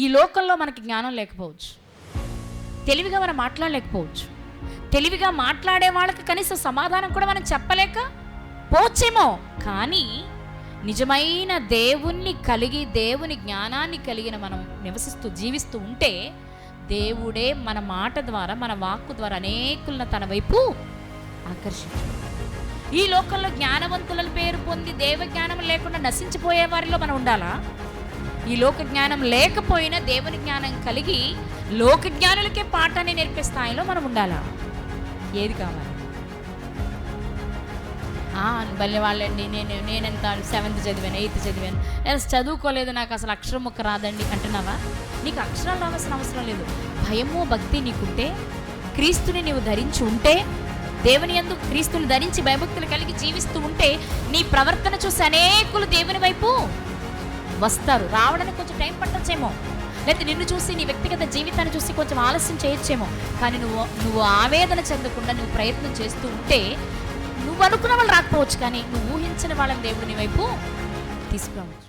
ఈ లోకంలో మనకి జ్ఞానం లేకపోవచ్చు, తెలివిగా మనం మాట్లాడలేకపోవచ్చు, తెలివిగా మాట్లాడే వాళ్ళకి కనీసం సమాధానం కూడా మనం చెప్పలేక పోవచ్చేమో. కానీ నిజమైన దేవుణ్ణి కలిగి, దేవుని జ్ఞానాన్ని కలిగిన మనం నివసిస్తూ జీవిస్తూ ఉంటే దేవుడే మన మాట ద్వారా, మన వాక్కు ద్వారా అనేకులను తన వైపు ఆకర్షించాడు. ఈ లోకంలో జ్ఞానవంతుల పేరు పొంది దేవ జ్ఞానం లేకుండా నశించిపోయే వారిలో మనం ఉండాలా? ఈ లోక జ్ఞానం లేకపోయినా దేవుని జ్ఞానం కలిగి లోక జ్ఞానులకే పాఠాన్ని నేర్పే స్థాయిలో మనం ఉండాలా? ఏది కావాలి? భలే వాళ్ళండి, నేనెంత 7th చదివాను, 8th చదివాను, లేదా చదువుకోలేదు, నాకు అసలు అక్షరం ముక్క రాదండి అంటున్నావా? నీకు అక్షరాలు రావాల్సిన అవసరం లేదు. భయము భక్తి నీకుంటే, క్రీస్తుని నీవు ధరించి ఉంటే, దేవుని యందు క్రీస్తుని ధరించి భయభక్తులు కలిగి జీవిస్తూ ఉంటే నీ ప్రవర్తన చూసి అనేకులు దేవుని వైపు వస్తారు. రావడానికి కొంచెం టైం పట్టొచ్చేమో, లేకపోతే నిన్ను చూసి నీ వ్యక్తిగత జీవితాన్ని చూసి కొంచెం ఆలస్యం చేయొచ్చేమో, కానీ నువ్వు ఆవేదన చెందకుండా నువ్వు ప్రయత్నం చేస్తూ ఉంటే నువ్వు అనుకున్న వాళ్ళు రాకపోవచ్చు, కానీ నువ్వు ఊహించిన వాళ్ళని దేవుని వైపు తీసుకురావచ్చు.